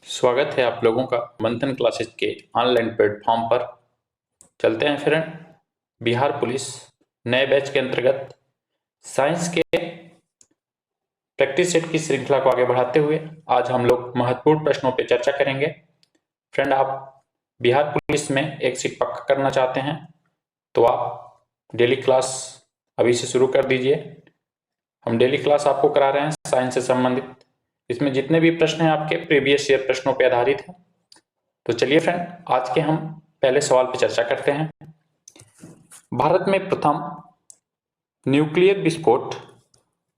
स्वागत है आप लोगों का मंथन क्लासेस के ऑनलाइन प्लेटफॉर्म पर। चलते हैं फ्रेंड, बिहार पुलिस नए बैच के अंतर्गत साइंस के प्रैक्टिस सेट की श्रृंखला को आगे बढ़ाते हुए आज हम लोग महत्वपूर्ण प्रश्नों पर चर्चा करेंगे। फ्रेंड, आप बिहार पुलिस में एक सीट पक्का करना चाहते हैं तो आप डेली क्लास अभी से शुरू कर दीजिए। हम डेली क्लास आपको करा रहे हैं साइंस से संबंधित। इसमें जितने भी प्रश्न हैं आपके प्रीवियस ईयर प्रश्नों पर आधारित हैं। तो चलिए फ्रेंड, आज के हम पहले सवाल पर चर्चा करते हैं। भारत में प्रथम न्यूक्लियर विस्फोट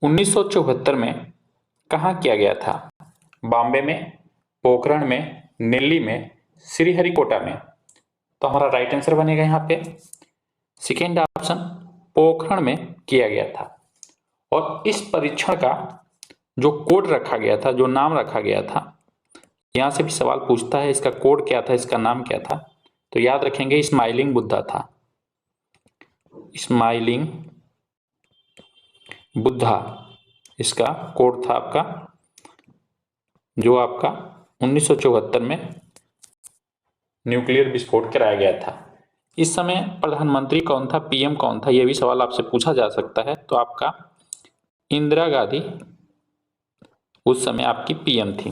1974 में कहाँ किया गया था? बॉम्बे में, पोखरण में, दिल्ली में, श्रीहरिकोटा में। तो हमारा राइट आंसर बनेगा यहाँ पे सेकेंड ऑप्शन, पोखरण में किया गया था। और इस परीक्षण का जो कोड रखा गया था, जो नाम रखा गया था, यहाँ से भी सवाल पूछता है इसका कोड क्या था, इसका नाम क्या था। तो याद रखेंगे स्माइलिंग बुद्धा था। स्माइलिंग बुद्धा इसका कोड था आपका, जो आपका 1974 में न्यूक्लियर विस्फोट कराया गया था। इस समय प्रधानमंत्री कौन था, पीएम कौन था, यह भी सवाल आपसे पूछा जा सकता है। तो आपका इंदिरा गांधी उस समय आपकी पीएम थी।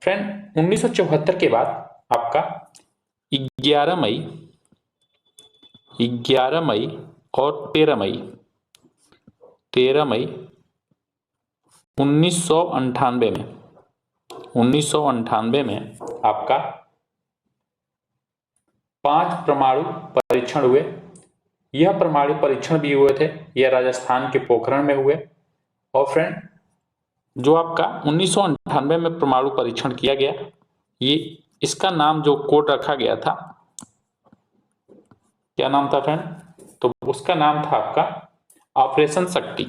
फ्रेंड, 1974 के बाद आपका 11 मई और 13 मई 1998 में आपका 5 परमाणु परीक्षण हुए। यह परमाणु परीक्षण भी हुए थे, यह राजस्थान के पोखरण में हुए। और फ्रेंड, जो आपका 1998 में परमाणु परीक्षण किया गया, ये इसका नाम जो कोड रखा गया था, क्या नाम था फ्रेंड? तो उसका नाम था आपका ऑपरेशन शक्ति।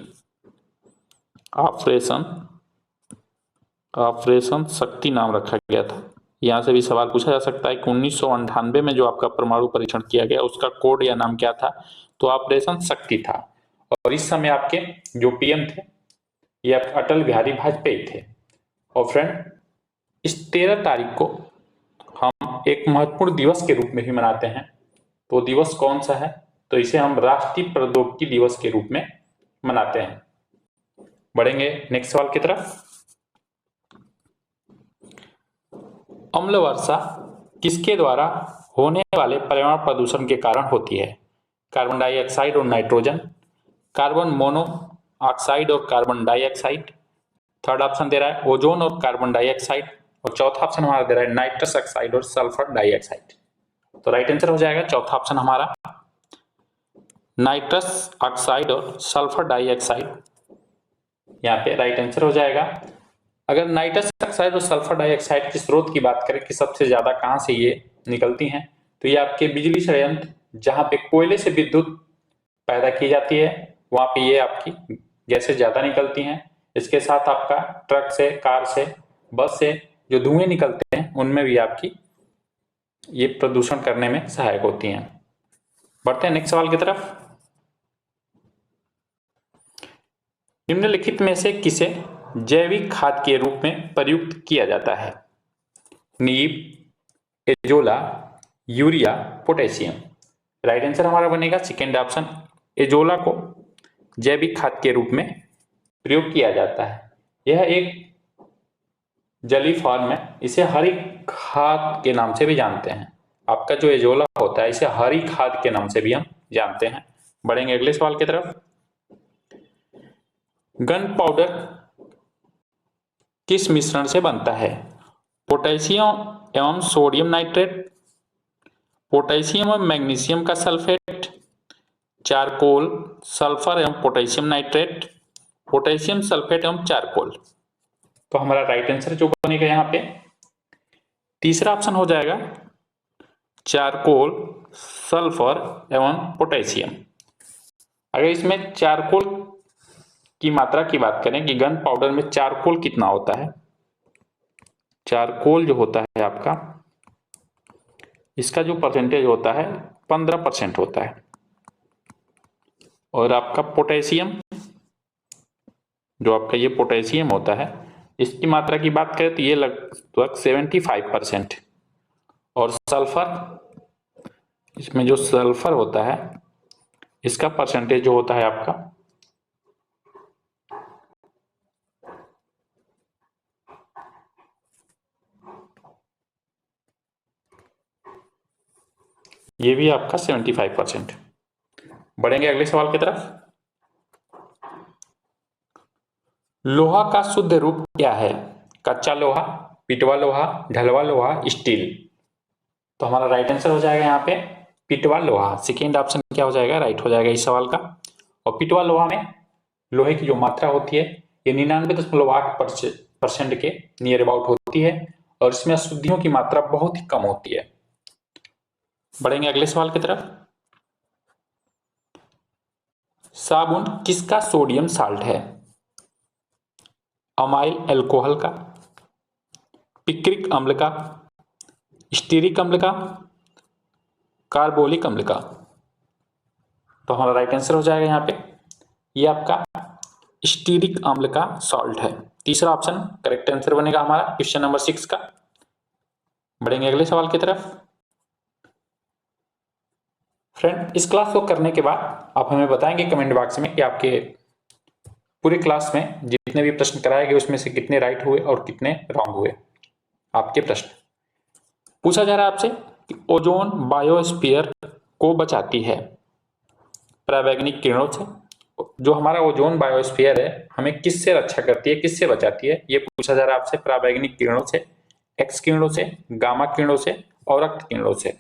ऑपरेशन शक्ति नाम रखा गया था। यहां से भी सवाल पूछा जा सकता है कि 1998 में जो आपका परमाणु परीक्षण किया गया, उसका कोड या नाम क्या था? तो ऑपरेशन शक्ति था। और इस समय आपके जो पीएम थे, ये अटल बिहारी वाजपेयी थे। और फ्रेंड, इस 13 तारीख को हम एक महत्वपूर्ण दिवस के रूप में भी मनाते हैं। तो दिवस कौन सा है? तो इसे हम राष्ट्रीय प्रौद्योगिकी दिवस के रूप में मनाते हैं। बढ़ेंगे नेक्स्ट सवाल की तरफ। अम्ल वर्षा किसके द्वारा होने वाले पर्यावरण प्रदूषण के कारण होती है? कार्बन डाइऑक्साइड और नाइट्रोजन, कार्बन मोनोऑक्साइड और कार्बन डाइऑक्साइड। थर्ड ऑप्शन दे रहा है ओजोन और कार्बन डाइऑक्साइड। और चौथा ऑप्शन हमारा दे रहा है नाइट्रस ऑक्साइड और सल्फर डाइऑक्साइड। तो राइट आंसर हो जाएगा चौथा ऑप्शन हमारा, नाइट्रस ऑक्साइड और सल्फर डाइऑक्साइड। यहाँ पे राइट आंसर हो जाएगा। अगर नाइट्रस ऑक्साइड और सल्फर डाइऑक्साइड के स्रोत की बात करें कि सबसे ज्यादा कहाँ से ये निकलती हैं, तो ये आपके बिजली संयंत्र जहाँ पे कोयले से विद्युत पैदा की जाती है, वहां पे ये आपकी गैसें ज्यादा निकलती हैं। इसके साथ आपका ट्रक से, कार से, बस से जो धुएं निकलते हैं, उनमें भी आपकी ये प्रदूषण करने में सहायक होती हैं। बढ़ते हैं नेक्स्ट सवाल की तरफ। निम्नलिखित में से किसे जैविक खाद के रूप में प्रयुक्त किया जाता है? नीम, azolla, urea, potassium. Right answer हमारा बनेगा सेकेंड ऑप्शन, एजोला को जैविक खाद के रूप में प्रयोग किया जाता है। यह एक जली फॉर्म है, इसे हरी खाद के नाम से भी जानते हैं। आपका जो एजोला होता है, इसे हरी खाद के नाम से भी हम जानते हैं। बढ़ेंगे अगले सवाल की तरफ। गन पाउडर किस मिश्रण से बनता है? पोटेशियम एवं सोडियम नाइट्रेट, पोटेशियम एवं मैग्नीशियम का सल्फेट, चारकोल, सल्फर एवं पोटेशियम नाइट्रेट, पोटेशियम सल्फेट एवं चारकोल। तो हमारा राइट आंसर जो बनेगा यहाँ पे तीसरा ऑप्शन हो जाएगा, चारकोल, सल्फर एवं पोटेशियम। अगर इसमें चारकोल की मात्रा की बात करें कि गन पाउडर में चारकोल कितना होता है, चारकोल जो होता है आपका, इसका जो परसेंटेज होता है 15% होता है। और आपका पोटेशियम, जो आपका ये पोटेशियम होता है, इसकी मात्रा की बात करें तो ये लगभग 75%। और सल्फर, इसमें जो सल्फर होता है इसका परसेंटेज जो होता है आपका ये भी आपका 75%। बढ़ेंगे अगले सवाल की तरफ। लोहा का शुद्ध रूप क्या है? कच्चा लोहा, पिटवा लोहा, ढलवा लोहा, स्टील। तो हमारा राइट आंसर हो जाएगा यहाँ पे पिटवा लोहा। सेकेंड ऑप्शन क्या हो जाएगा? राइट हो जाएगा इस सवाल का। और पिटवा लोहा में लोहे की जो मात्रा होती है ये 99.8% के नियर अबाउट होती है और इसमें अशुद्धियों की मात्रा बहुत ही कम होती है। बढ़ेंगे अगले सवाल की तरफ। साबुन किसका सोडियम साल्ट है? अमाइल अल्कोहल का, पिक्रिक अम्ल का, स्टीरिक अम्ल का, कार्बोलिक अम्ल का। तो हमारा राइट आंसर हो जाएगा यहाँ पे ये आपका स्टीरिक अम्ल का सॉल्ट है। तीसरा ऑप्शन करेक्ट आंसर बनेगा हमारा क्वेश्चन नंबर 6 का। बढ़ेंगे अगले सवाल की तरफ। फ्रेंड, इस क्लास को करने के बाद आप हमें बताएंगे कमेंट बॉक्स में कि आपके पूरी क्लास में जितने भी प्रश्न कराए गए उसमें से कितने राइट हुए और कितने रॉन्ग हुए। आपके प्रश्न पूछा जा रहा है आपसे कि ओजोन बायोस्फीयर को बचाती है पराबैंगनी किरणों से। जो हमारा ओजोन बायोस्फीयर है हमें किससे रक्षा करती है, किससे बचाती है, ये पूछा जा रहा है आपसे। पराबैंगनी किरणों से, एक्स किरणों से, गामा किरणों से और रक्त किरणों से।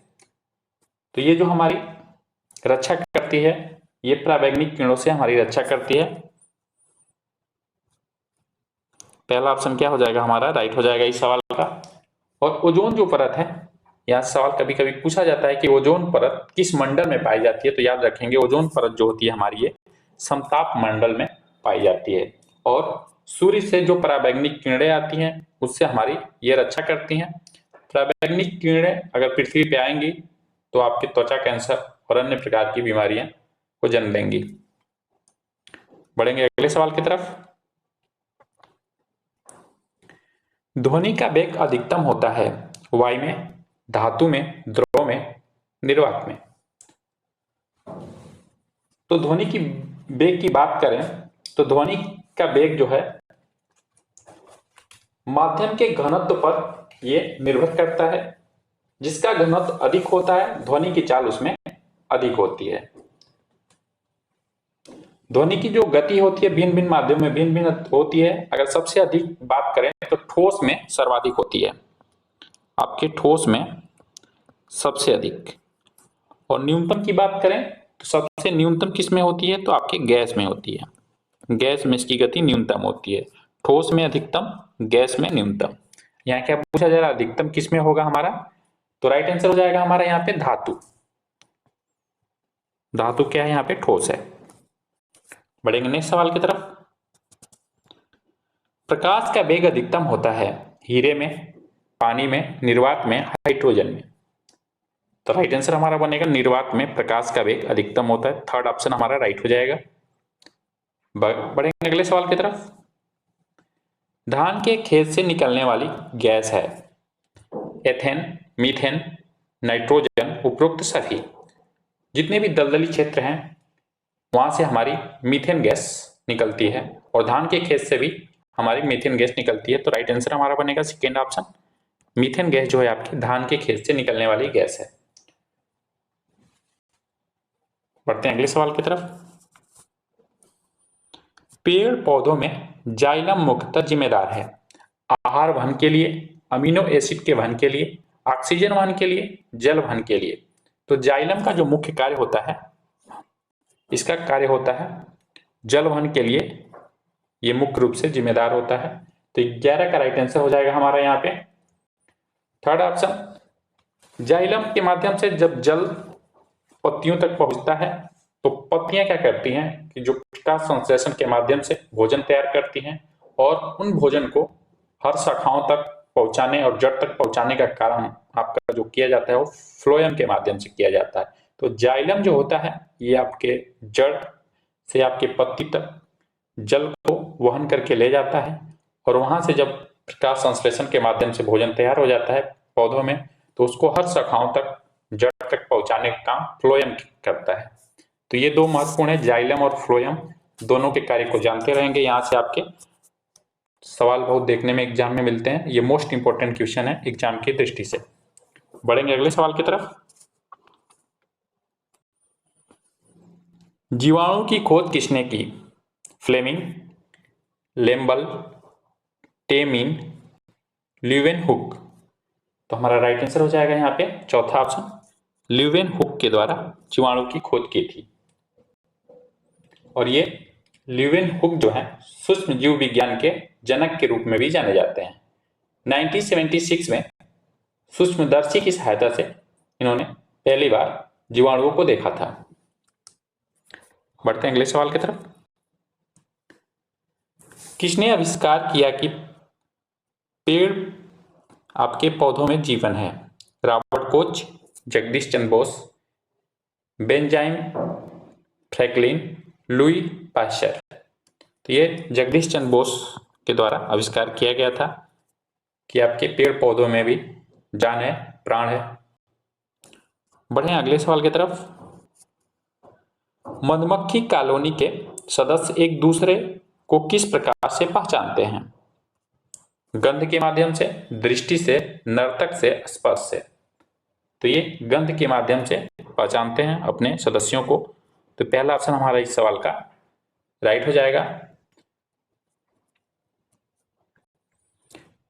तो ये जो हमारी रक्षा करती है ये पराबैंगनी किरणों से हमारी रक्षा करती है। पहला ऑप्शन क्या हो जाएगा हमारा? राइट हो जाएगा इस सवाल का। और ओजोन जो परत है, यह सवाल कभी कभी पूछा जाता है कि ओजोन परत किस मंडल में पाई जाती है। तो याद रखेंगे ओजोन परत जो होती है हमारी ये समताप मंडल में पाई जाती है और सूर्य से जो पराबैंगनी किरणें आती हैं उससे हमारी ये रक्षा करती हैं। पराबैंगनी किरणें अगर पृथ्वी पे आएंगी तो आपके त्वचा कैंसर और अन्य प्रकार की बीमारियां को जन्म देंगी। बढ़ेंगे अगले सवाल की तरफ। ध्वनि का वेग अधिकतम होता है वायु में, धातु में, द्रव में, निर्वात में। तो ध्वनि की वेग की बात करें तो ध्वनि का वेग जो है माध्यम के घनत्व पर ये निर्भर करता है। जिसका घनत्व अधिक होता है ध्वनि की चाल उसमें अधिक होती है। ध्वनि की जो गति होती है भिन्न भिन्न माध्यम में भिन्न भिन्न होती है। अगर सबसे अधिक बात करें तो ठोस में सर्वाधिक होती है, आपके ठोस में सबसे अधिक। और न्यूनतम की बात करें तो सबसे न्यूनतम किस में होती है? तो आपके गैस में होती है। गैस में इसकी गति न्यूनतम होती है। ठोस में अधिकतम, गैस में न्यूनतम। यहाँ क्या पूछा जा रहा है? अधिकतम किस में होगा हमारा? तो राइट आंसर हो जाएगा हमारा यहाँ पे धातु। धातु क्या है? यहाँ पे ठोस है। बढ़ेंगे नेक्स्ट सवाल की तरफ। प्रकाश का वेग अधिकतम होता है हीरे में, पानी में, निर्वात में, हाइड्रोजन में। तो राइट आंसर हमारा बनेगा निर्वात में प्रकाश का वेग अधिकतम होता है। थर्ड ऑप्शन हमारा राइट हो जाएगा। बढ़ेंगे अगले सवाल की तरफ। धान के खेत से निकलने वाली गैस है एथेन, मीथेन, नाइट्रोजन, उपरोक्त सभी। जितने भी दलदली क्षेत्र हैं वहां से हमारी मीथेन गैस निकलती है और धान के खेत से भी हमारी मीथेन गैस निकलती है। तो राइट आंसर हमारा बनेगा सेकेंड ऑप्शन। मीथेन गैस जो है आपकी धान के खेत से निकलने वाली गैस है। बढ़ते हैं अगले सवाल की तरफ। पेड़ पौधों में जाइलम मुख्यतः जिम्मेदार है आहार वहन के लिए, अमीनो एसिड के वहन के लिए, ऑक्सीजन वहन के लिए, जल वहन के लिए। तो जाइलम का जो मुख्य कार्य होता है, इसका कार्य होता है जल वहन के लिए, ये मुख्य रूप से जिम्मेदार होता है। तो 11 का राइट आंसर हो जाएगा हमारा यहाँ पे थर्ड ऑप्शन। जाइलम के माध्यम से जब जल पत्तियों तक पहुंचता है तो पत्तियां क्या करती हैं कि जो प्रकाश संश्लेषण के माध्यम से भोजन तैयार करती हैं और उन भोजन को हर शाखाओं तक पहुंचाने और जड़ तक पहुंचाने का काम आपका जो किया जाता है वो फ्लोएम के माध्यम से किया जाता है। तो जाइलम जो होता है ये आपके जड़ से आपके पत्ती तक जल को वहन करके ले जाता है और वहां से जब प्रकाश संश्लेषण के माध्यम से भोजन तैयार हो जाता है पौधों में, तो उसको हर शाखाओं तक, जड़ तक पहुंचाने का काम फ्लोएम करता है। तो ये दो महत्वपूर्ण है, जाइलम और फ्लोएम, दोनों के कार्य को जानते रहेंगे। यहाँ से आपके सवाल बहुत देखने में एग्जाम में मिलते हैं, ये मोस्ट इंपॉर्टेंट क्वेश्चन है एग्जाम की दृष्टि से। बढ़ेंगे अगले सवाल की तरफ। जीवाणु की खोज किसने की? Fleming, Lambl, Temin, Leeuwenhoek. तो हमारा राइट आंसर हो जाएगा यहाँ पे चौथा ऑप्शन, ल्यूवेनहुक के द्वारा जीवाणु की खोज की थी। और ये ल्यूवेनहुक जो है सूक्ष्म जीव विज्ञान के जनक के रूप में भी जाने जाते हैं। 1976 में सूक्ष्मदर्शी की सहायता से इन्होंने पहली बार जीवाणुओं को देखा था। बढ़ते हैं अगले सवाल की तरफ। किसने आविष्कार किया कि पेड़ आपके पौधों में जीवन है? Robert Koch, Jagdish Chandra Bose, Benjamin Franklin, Louis Pasteur. तो ये जगदीश चंद्र बोस के द्वारा आविष्कार किया गया था कि आपके पेड़ पौधों में भी जान है, प्राण है। बढ़े अगले सवाल की तरफ। मधुमक्खी कॉलोनी के सदस्य एक दूसरे को किस प्रकार से पहचानते हैं? गंध के माध्यम से, दृष्टि से, नर्तक से, स्पर्श से। तो ये गंध के माध्यम से पहचानते हैं अपने सदस्यों को। तो पहला ऑप्शन हमारा इस सवाल का राइट हो जाएगा।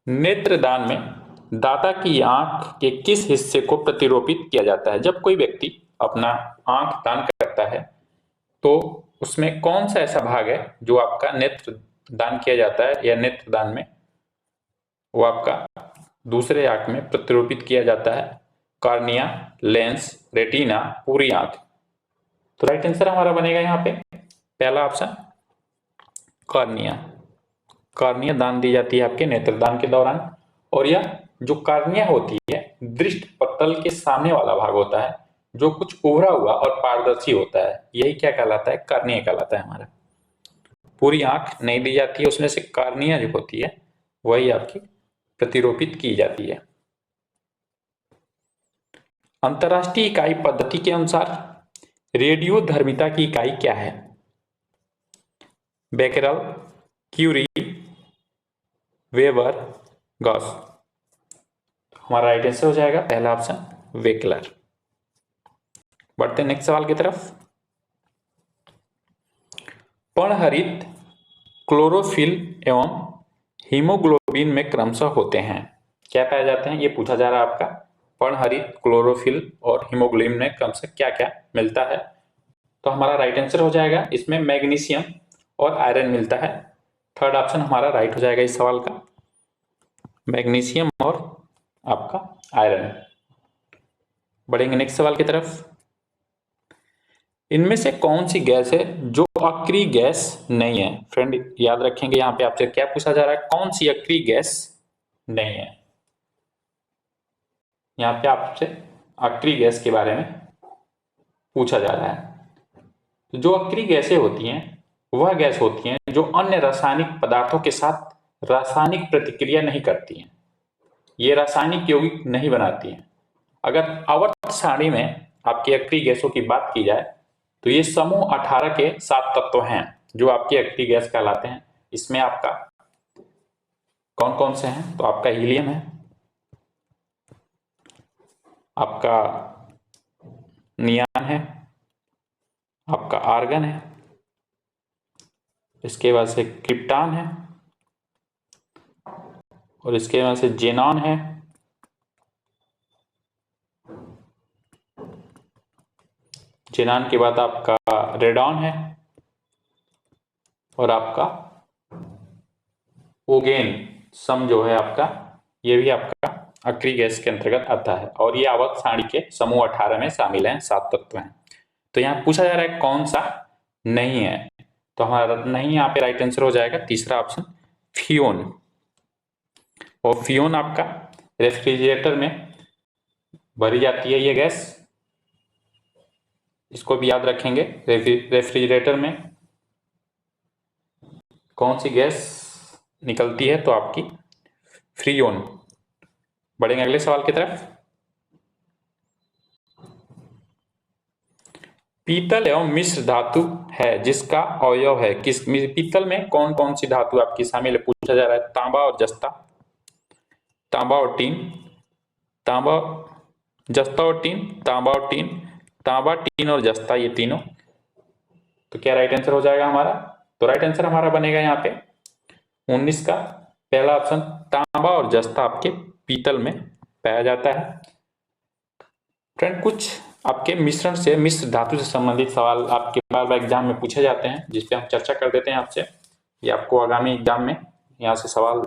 नेत्रदान में दाता की आंख के किस हिस्से को प्रतिरोपित किया जाता है? जब कोई व्यक्ति अपना आंख दान करता है तो उसमें कौन सा ऐसा भाग है जो आपका नेत्र दान किया जाता है या नेत्र दान में वो आपका दूसरे आंख में प्रतिरूपित किया जाता है? कार्निया, लेंस, रेटिना, पूरी आंख। तो राइट आंसर हमारा बनेगा यहाँ पे पहला ऑप्शन कार्निया। कार्निया दान दी जाती है आपके नेत्रदान के दौरान। और यह जो कार्निया होती है दृष्टि पटल के सामने वाला भाग होता है जो कुछ उभरा हुआ और पारदर्शी होता है, यही क्या कहलाता है? कार्निया कहलाता है हमारा। पूरी आंख नहीं दी जाती है, उसमें से कार्निया जो होती है वही आपकी प्रतिरोपित की जाती है। अंतरराष्ट्रीय इकाई पद्धति के अनुसार रेडियोधर्मिता की इकाई क्या है? बेकेरल, क्यूरी, वेबर, गॉस। हमारा राइट आंसर हो जाएगा पहला ऑप्शन वेकलर। बढ़ते हैं नेक्स्ट सवाल की तरफ। पर्णहरित क्लोरोफिल एवं हीमोग्लोबिन में क्रमशः होते हैं, क्या पाए जाते हैं? ये पूछा जा रहा है आपका। पर्णहरित, क्लोरोफिल और हीमोग्लोबिन में क्रमशः क्या क्या मिलता है? तो हमारा राइट आंसर हो जाएगा इसमें मैग्नीशियम और आयरन मिलता है। थर्ड ऑप्शन हमारा राइट हो जाएगा इस सवाल का, मैग्नीशियम और आपका आयरन। बढ़ेंगे नेक्स्ट सवाल की तरफ। इनमें से कौन सी गैस है जो अक्रिय गैस नहीं है? फ्रेंड याद रखेंगे यहाँ पे आपसे क्या पूछा जा रहा है, कौन सी अक्रिय गैस नहीं है? यहाँ पे आपसे अक्रिय गैस के बारे में पूछा जा रहा है। जो अक्रिय गैसें होती हैं वह गैस होती हैं जो अन्य रासायनिक पदार्थों के साथ रासायनिक प्रतिक्रिया नहीं करती हैं, ये रासायनिक यौगिक नहीं बनाती हैं। अगर आवर्त सारणी में आपकी अक्रिय गैसों की बात की जाए तो ये समूह 18 के 7 तत्व हैं जो आपकी अक्रिय गैस कहलाते हैं। इसमें आपका कौन कौन से हैं? तो आपका हीलियम है, आपका नियान है, आपका आर्गन है, इसके बाद से क्रिप्टॉन है और इसके बाद से जेनॉन है, जेनॉन के बाद आपका रेडॉन है और आपका ओगेन सम जो है आपका, ये भी आपका अक्रिय गैस के अंतर्गत आता है और ये आवर्त सारणी के समूह 18 में शामिल हैं, 7 तत्व हैं। तो यहाँ पूछा जा रहा है कौन सा नहीं है, तो हमारा नहीं यहाँ पे राइट आंसर हो जाएगा तीसरा ऑप्शन फियोन। और फियोन आपका रेफ्रिजरेटर में भरी जाती है ये गैस, इसको भी याद रखेंगे। रेफ्रिजरेटर में कौन सी गैस निकलती है तो आपकी फ्रीओन। बढ़ेंगे अगले सवाल की तरफ। पीतल एवं मिश्र धातु है जिसका अवयव है किस। पीतल में कौन कौन सी धातु आपकी शामिल है पूछा जा रहा है। तांबा और जस्ता, तांबा और टीन, तांबा जस्ता और टीन, तांबा और टीन, तांबा टीन और जस्ता, ये तीनों। तो क्या राइट आंसर हो जाएगा हमारा। तो राइट आंसर हमारा बनेगा यहाँ पे 19 का पहला ऑप्शन, तांबा और जस्ता आपके पीतल में पाया जाता है। फ्रेंड कुछ आपके मिश्रण से, मिश्र धातु से संबंधित सवाल आपके बार बार एग्जाम में पूछे जाते हैं, जिस पे हम चर्चा कर देते हैं आपसे। ये आपको आगामी एग्जाम में यहाँ से सवाल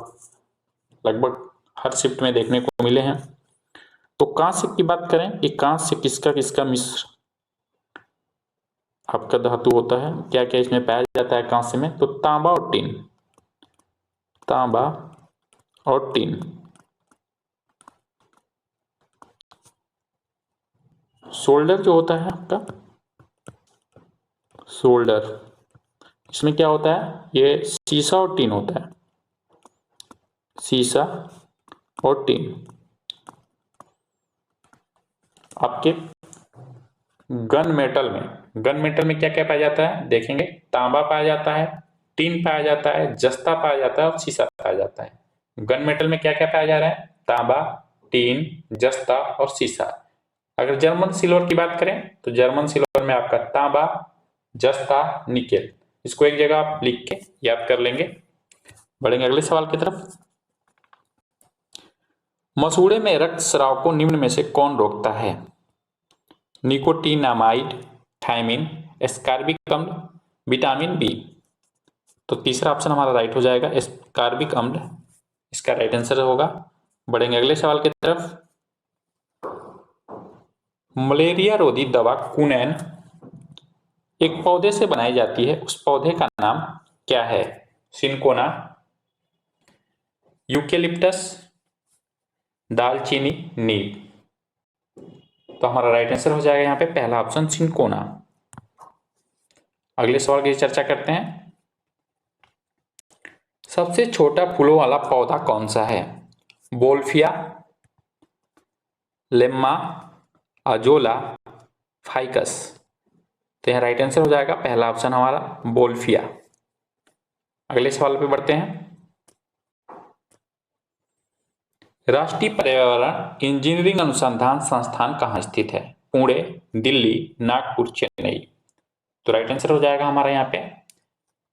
लगभग हर शिफ्ट में देखने को मिले हैं। तो कांस्य की बात करें कि कांस्य किसका किसका मिश्र आपका धातु होता है, क्या क्या इसमें पाया जाता है कांस्य में। तो तांबा और टीन, तांबा और टीन। सोल्डर जो होता है आपका, सोल्डर, इसमें क्या होता है, ये सीसा और टीन होता है, सीसा और टीन। आपके गन मेटल में, गन मेटल में क्या क्या पाया जाता है देखेंगे। तांबा पाया जाता है, टीन पाया जाता है, जस्ता पाया जाता है और सीसा पाया जाता है। गन मेटल में क्या क्या पाया जा रहा है, तांबा, टीन, जस्ता और सीसा। अगर जर्मन सिल्वर की बात करें तो जर्मन सिल्वर में आपका तांबा, जस्ता, निकेल। इसको एक जगह आप लिख के याद कर लेंगे। बढ़ेंगे अगले सवाल की तरफ। मसूड़े में रक्त स्राव को निम्न में से कौन रोकता है। निकोटिनामाइड, थायमिन, एस्कार्बिक अम्ल, विटामिन बी। तो तीसरा ऑप्शन हमारा राइट हो जाएगा, एस्कार्बिक अम्ल इसका राइट आंसर होगा। बढ़ेंगे अगले सवाल की तरफ। मलेरिया रोधी दवा कुनैन एक पौधे से बनाई जाती है, उस पौधे का नाम क्या है। सिनकोना, यूकेलिप्टस, दालचीनी, नीम। तो हमारा राइट आंसर हो जाएगा यहाँ पे पहला ऑप्शन, सिनकोना। अगले सवाल की चर्चा करते हैं। सबसे छोटा फूलों वाला पौधा कौन सा है। बोल्फिया, लेम्मा, अजोला, फाइकस। तो यहाँ राइट आंसर हो जाएगा पहला ऑप्शन हमारा, बोल्फिया। अगले सवाल पे बढ़ते हैं। राष्ट्रीय पर्यावरण इंजीनियरिंग अनुसंधान संस्थान कहाँ स्थित है। पुणे, दिल्ली, नागपुर, चेन्नई। तो राइट आंसर हो जाएगा हमारा यहाँ पे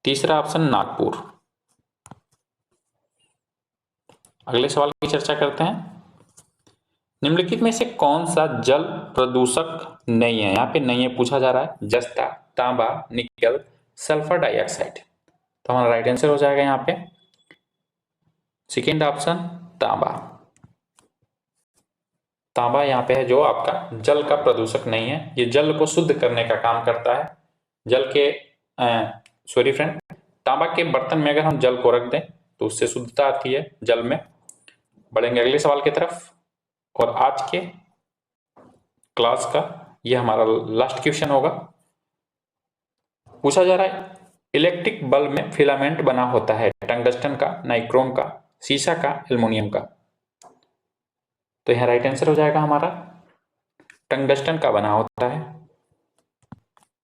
तीसरा ऑप्शन, नागपुर। अगले सवाल की चर्चा करते हैं। निम्नलिखित में से कौन सा जल प्रदूषक नहीं है। यहाँ पे नहीं है पूछा जा रहा है। जस्ता, तांबा, निकल, सल्फर डाइऑक्साइड। तो हमारा राइट आंसर हो जाएगा यहाँ पे सेकेंड ऑप्शन, तांबा। तांबा यहाँ पे है जो आपका जल का प्रदूषक नहीं है, ये जल को शुद्ध करने का काम करता है। जल के सॉरी फ्रेंड, तांबा के बर्तन में अगर हम जल को रख दें तो उससे शुद्धता आती है जल में। बढ़ेंगे अगले सवाल की तरफ। और आज के क्लास का ये हमारा लास्ट क्वेश्चन होगा। पूछा जा रहा है, इलेक्ट्रिक बल्ब में फिलामेंट बना होता है टंगस्टन का, नाइक्रोम का, सीसा का, एल्युमिनियम का। तो यहाँ राइट आंसर हो जाएगा हमारा टंगस्टन का बना होता है।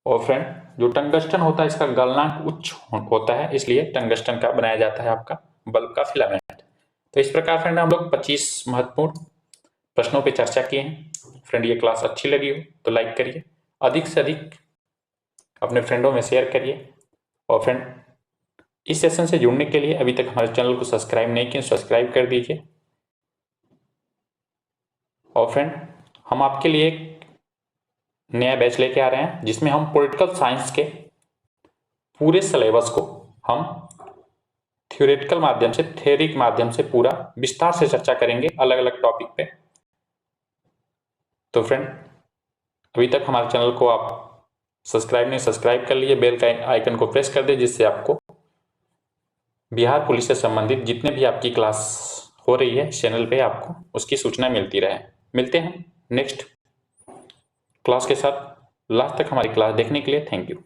और फ्रेंड जो टंगस्टन होता है इसका गलनांक उच्च होता है, इसलिए टंगस्टन का बनाया जाता है आपका बल्ब का फिलामेंट। तो इस प्रकार फ्रेंड हम लोग 25 महत्वपूर्ण प्रश्नों पे चर्चा किए हैं। फ्रेंड ये क्लास अच्छी लगी हो तो लाइक करिए, अधिक से अधिक अपने फ्रेंडों में शेयर करिए। और फ्रेंड इस सेशन से जुड़ने के लिए अभी तक हमारे चैनल को सब्सक्राइब नहीं किए, सब्सक्राइब कर दीजिए। और फ्रेंड हम आपके लिए एक नया बैच लेके आ रहे हैं जिसमें हम पॉलिटिकल साइंस के पूरे सिलेबस को हम थ्योरेटिकल माध्यम से, थ्योरी के माध्यम से पूरा विस्तार से चर्चा करेंगे अलग अलग टॉपिक पे। तो फ्रेंड अभी तक हमारे चैनल को आप सब्सक्राइब नहीं, सब्सक्राइब कर लीजिए, बेल का आइकन को प्रेस कर दे, जिससे आपको बिहार पुलिस से संबंधित जितने भी आपकी क्लास हो रही है चैनल पे आपको उसकी सूचना मिलती रहे। मिलते हैं नेक्स्ट क्लास के साथ। लास्ट तक हमारी क्लास देखने के लिए थैंक यू।